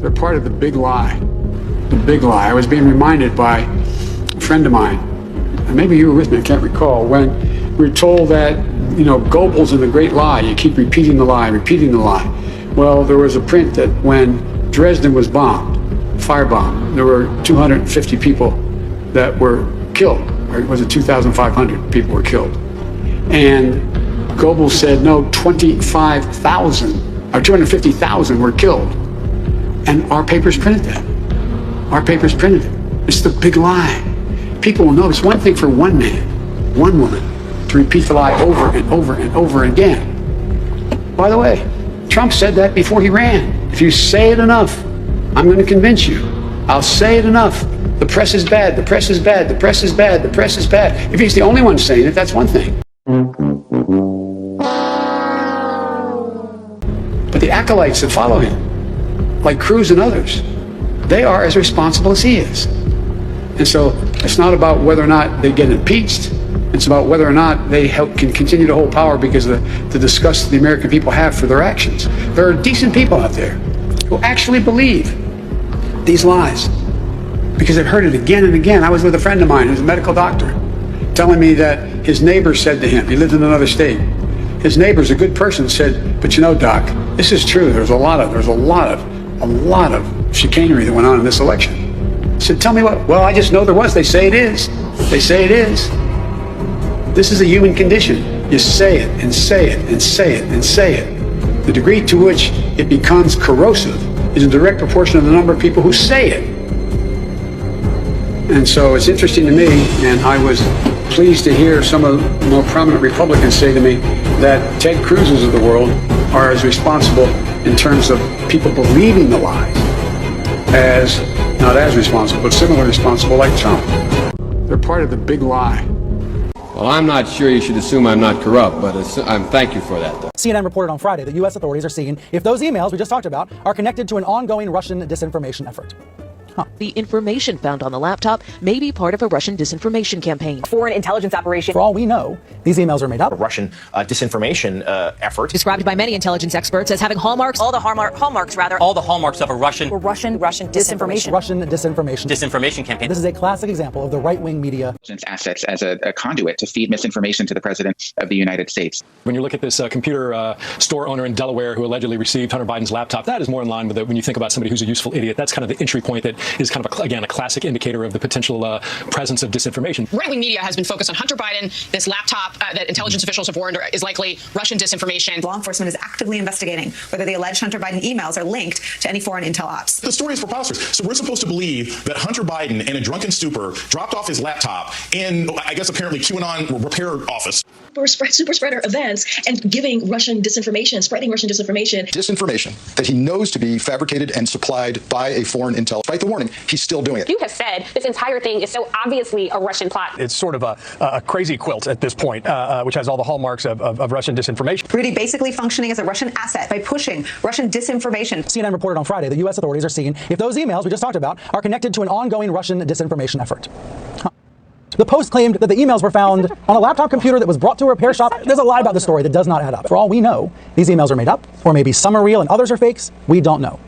They're part of the big lie. The big lie. I was being reminded by a friend of mine, and maybe you were with me, I can't recall, when we were told that, Goebbels in the great lie, you keep repeating the lie, repeating the lie. Well, there was a print that when Dresden was bombed, firebombed, there were 250 people that were killed, or was it 2,500 people were killed? And Goebbels said, no, 25,000 or 250,000 were killed. And our papers printed that. Our papers printed it. It's the big lie. People will know it's one thing for one man, one woman, to repeat the lie over and over and over again. By the way, Trump said that before he ran. If you say it enough, I'm going to convince you. I'll say it enough. The press is bad, the press is bad, the press is bad, the press is bad. If he's the only one saying it, that's one thing. But the acolytes that follow him, like Cruz and others, they are as responsible as he is. And so it's not about whether or not they get impeached. It's about whether or not they can continue to hold power because of the disgust the American people have for their actions. There are decent people out there who actually believe these lies because they've heard it again and again. I was with a friend of mine who's a medical doctor telling me that his neighbor said to him, he lived in another state, his neighbor's a good person, said, but Doc, this is true. There's a lot of chicanery that went on in this election. I said, tell me what? Well, I just know there was. They say it is. They say it is. This is a human condition. You say it and say it and say it and say it. The degree to which it becomes corrosive is in direct proportion to the number of people who say it. And so it's interesting to me, and I was pleased to hear some of the more prominent Republicans say to me that Ted Cruz's of the world are as responsible in terms of people believing the lies as, not as responsible, but similarly responsible like Trump. They're part of the big lie. Well, I'm not sure you should assume I'm not corrupt, but thank you for that, though. CNN reported on Friday that U.S. authorities are seeing if those emails we just talked about are connected to an ongoing Russian disinformation effort. The information found on the laptop may be part of a Russian disinformation campaign. Foreign intelligence operation. For all we know, these emails are made up. A Russian disinformation effort. Described by many intelligence experts as having hallmarks. All the hallmarks of a Russian disinformation. Russian disinformation campaign. This is a classic example of the right-wing media assets as a conduit to feed misinformation to the president of the United States. When you look at this computer store owner in Delaware who allegedly received Hunter Biden's laptop, that is more in line with when you think about somebody who's a useful idiot. That's kind of the entry point that is kind of a classic indicator of the potential presence of disinformation. Right-wing media has been focused on Hunter Biden, this laptop that intelligence officials have warned is likely Russian disinformation. Law enforcement is actively investigating whether the alleged Hunter Biden emails are linked to any foreign intel ops. The story is preposterous. So we're supposed to believe that Hunter Biden, in a drunken stupor, dropped off his laptop in, I guess, apparently QAnon repair office. Super spreader events and giving Russian disinformation, spreading Russian disinformation. Disinformation that he knows to be fabricated and supplied by a foreign intel. Despite the warning, he's still doing it. You have said this entire thing is so obviously a Russian plot. It's sort of a crazy quilt at this point, which has all the hallmarks of Russian disinformation. Rudy basically functioning as a Russian asset by pushing Russian disinformation. CNN reported on Friday that U.S. authorities are seeing if those emails we just talked about are connected to an ongoing Russian disinformation effort. The Post claimed that the emails were found on a laptop computer that was brought to a repair shop. There's a lie about the story that does not add up. For all we know, these emails are made up, or maybe some are real and others are fakes. We don't know.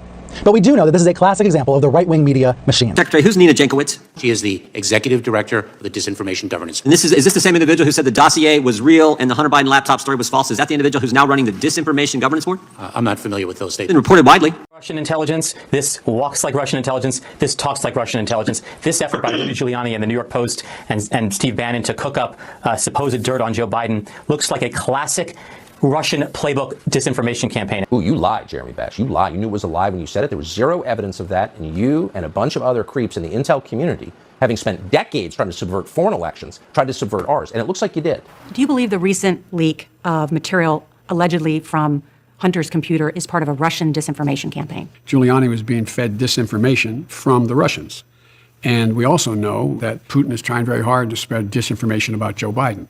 But we do know that this is a classic example of the right-wing media machine. Secretary, who's Nina Jankowicz? She is the executive director of the Disinformation Governance. And is this the same individual who said the dossier was real and the Hunter Biden laptop story was false? Is that the individual who's now running the Disinformation Governance Board? I'm not familiar with those statements. Been reported widely. Russian intelligence. This walks like Russian intelligence. This talks like Russian intelligence. This effort by Rudy Giuliani and the New York Post and Steve Bannon to cook up supposed dirt on Joe Biden looks like a classic Russian playbook disinformation campaign. Ooh, you lied, Jeremy Bash. You lied. You knew it was a lie when you said it. There was zero evidence of that. And you and a bunch of other creeps in the intel community, having spent decades trying to subvert foreign elections, tried to subvert ours. And it looks like you did. Do you believe the recent leak of material allegedly from Hunter's computer is part of a Russian disinformation campaign? Giuliani was being fed disinformation from the Russians. And we also know that Putin is trying very hard to spread disinformation about Joe Biden.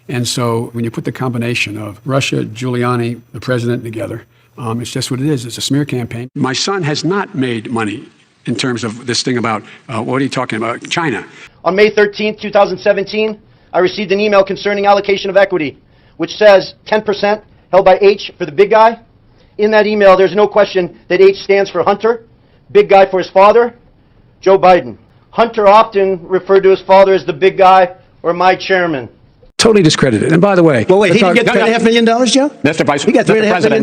And so when you put the combination of Russia, Giuliani, the president together, it's just what it is. It's a smear campaign. My son has not made money in terms of this thing about, what are you talking about, China? On May 13th, 2017, I received an email concerning allocation of equity, which says 10% held by H for the big guy. In that email, there's no question that H stands for Hunter, big guy for his father? Joe Biden. Hunter often referred to his father as the big guy or my chairman. Totally discredited. And by the way, Well, wait, he didn't get $3.5 million, Joe? Mr. Vice He got $3.5 million.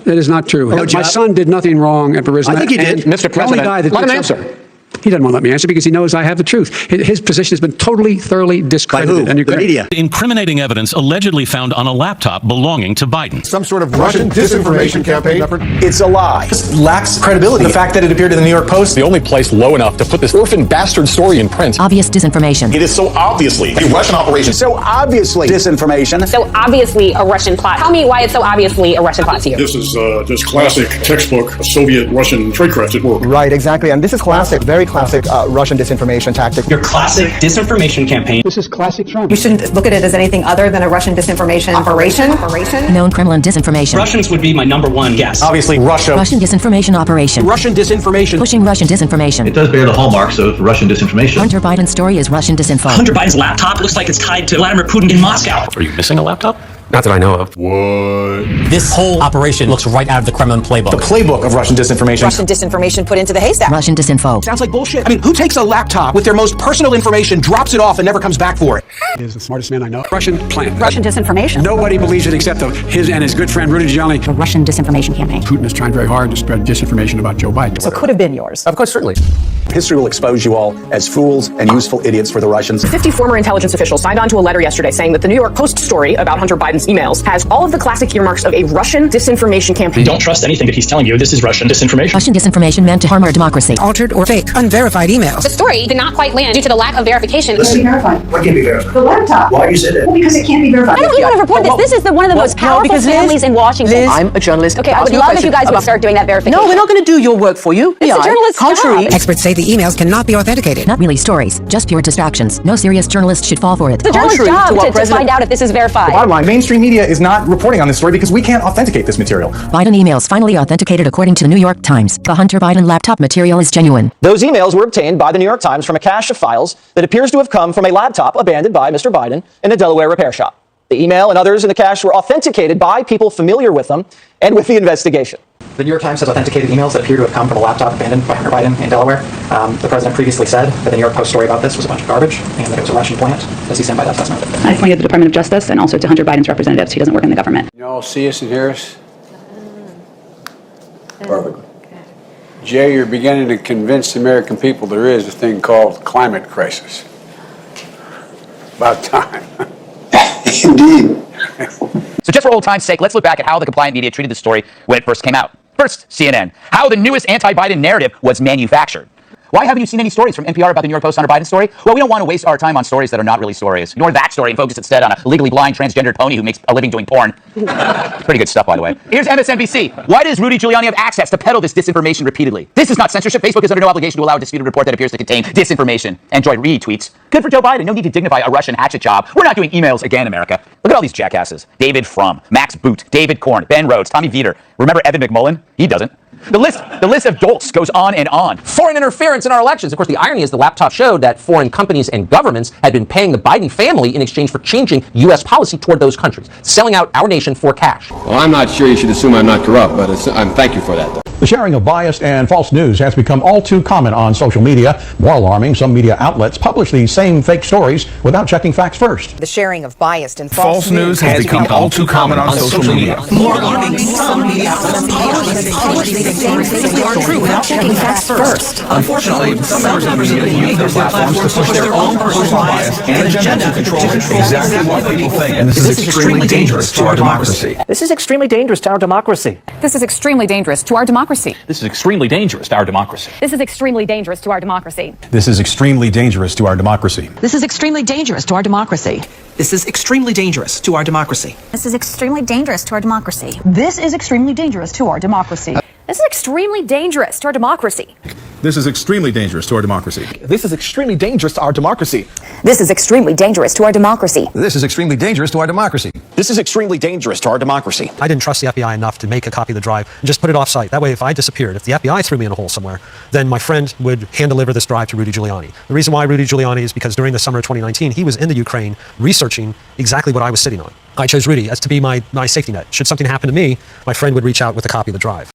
That is not true. My Joe. son did nothing wrong at Burisma. I think he did. And Mr. the only President, guy that let did him something- answer. He doesn't want to let me answer because he knows I have the truth. His position has been totally, thoroughly discredited. By who? And you're The correct. media. Incriminating evidence allegedly found on a laptop belonging to Biden. Some sort of Russian disinformation campaign. It's a lie. This lacks credibility. The fact that it appeared in the New York Post, The only place low enough to put this orphan bastard story in print. Obvious disinformation. It is so obviously a Russian operation. so obviously disinformation. So obviously a Russian plot. Tell me why it's so obviously a Russian plot to you. This is just classic textbook Soviet-Russian tradecraft at work. Right, exactly. And this is classic, very classic Russian disinformation tactic. Your classic disinformation campaign. This is classic Trump. You shouldn't look at it as anything other than a Russian disinformation operation. Known Kremlin disinformation. Russians would be my number one guess. Obviously, Russia. Russian disinformation operation. Russian disinformation. Pushing Russian disinformation. It does bear the hallmarks of Russian disinformation. Hunter Biden's story is Russian disinfo. Hunter Biden's laptop looks like it's tied to Vladimir Putin in Moscow. Are you missing a laptop? Not that I know of. This whole operation looks right out of the Kremlin playbook. The playbook of Russian disinformation. Russian disinformation put into the haystack. Russian disinfo. Sounds like bullshit. I mean, who takes a laptop with their most personal information, drops it off, and never comes back for it? He is the smartest man I know. Russian plan. Russian disinformation. Nobody believes it except his and his good friend Rudy Giuliani. The Russian disinformation campaign. Putin is trying very hard to spread disinformation about Joe Biden. So it could have been yours. Of course, certainly. History will expose you all as fools and useful idiots for the Russians. 50 former intelligence officials signed on to a letter yesterday saying that the New York Post story about Hunter Biden's emails has all of the classic earmarks of a Russian disinformation campaign. Don't trust anything that he's telling you. This is Russian disinformation. Russian disinformation meant to harm our democracy. Altered or fake, unverified emails. The story did not quite land due to the lack of verification. Verified. What can't be verified? The laptop. Why you said it? Well, because it can't be verified. I don't even want to report this. This is one of the most powerful families in Washington. Liz, I'm a journalist. Okay, I would love if you guys would start doing that verification. No, we're not going to do your work for you. It's a journalist's Contrary. job. Experts say the emails cannot be authenticated. Not really stories, just pure distractions. No serious journalist should fall for it. It's a journalist's Contrary to job what to find out if this is verified. Bottom line, mainstream media is not reporting on this story because we can't authenticate this material. Biden emails finally authenticated according to the New York Times. The Hunter Biden laptop material is genuine. Those emails were obtained by the New York Times from a cache of files that appears to have come from a laptop abandoned by Mr. Biden in a Delaware repair shop. The email and others in the cache were authenticated by people familiar with them and with the investigation. The New York Times has authenticated emails that appear to have come from a laptop abandoned by Hunter Biden in Delaware. The president previously said that the New York Post story about this was a bunch of garbage and that it was a Russian plant. Does he stand by that assessment? I pointed to the Department of Justice and also to Hunter Biden's representatives. He doesn't work in the government. You all see us and hear us? Perfect. Jay, you're beginning to convince the American people there is a thing called climate crisis. About time. Indeed. So just for old time's sake, let's look back at how the compliant media treated this story when it first came out. First, CNN. How the newest anti-Biden narrative was manufactured. Why haven't you seen any stories from NPR about the New York Post Hunter Biden story? Well, we don't want to waste our time on stories that are not really stories. Ignore that story and focus instead on a legally blind transgendered pony who makes a living doing porn. Pretty good stuff, by the way. Here's MSNBC. Why does Rudy Giuliani have access to peddle this disinformation repeatedly? This is not censorship. Facebook is under no obligation to allow a disputed report that appears to contain disinformation. Android retweets. Good for Joe Biden. No need to dignify a Russian hatchet job. We're not doing emails again, America. Look at all these jackasses. David Frum, Max Boot, David Korn, Ben Rhodes, Tommy Vietor. Remember Evan McMullen? He doesn't. The list of dolts goes on and on. Foreign interference in our elections. Of course, the irony is the laptop showed that foreign companies and governments had been paying the Biden family in exchange for changing U.S. policy toward those countries, selling out our nation for cash. Well, I'm not sure you should assume I'm not corrupt, but thank you for that, though. The sharing of biased and false news has become all too common on social media. More alarming, some media outlets publish these same fake stories without checking facts first. The sharing of biased and False news has become all too common on social media. More alarming, some media outlets publish these same things that are true without checking facts first. Unfortunately, some members of the media use their platforms to push their own personal bias and agenda to control exactly what people think. And this is extremely dangerous to our democracy. This is extremely dangerous to our democracy. This is extremely dangerous to our democracy. This is extremely dangerous to our democracy. This is extremely dangerous to our democracy. This is extremely dangerous to our democracy. This is extremely dangerous to our democracy. This is extremely dangerous to our democracy. This is extremely dangerous to our democracy. This is extremely dangerous to our democracy. This is extremely dangerous to our democracy. This is extremely dangerous to our democracy. This is extremely dangerous to our democracy. This is extremely dangerous to our democracy. This is extremely dangerous to our democracy. This is extremely dangerous to our democracy. I didn't trust the FBI enough to make a copy of the drive and just put it off-site. That way, if I disappeared, if the FBI threw me in a hole somewhere, then my friend would hand-deliver this drive to Rudy Giuliani. The reason why Rudy Giuliani is because during the summer of 2019, he was in the Ukraine researching exactly what I was sitting on. I chose Rudy as to be my safety net. Should something happen to me, my friend would reach out with a copy of the drive.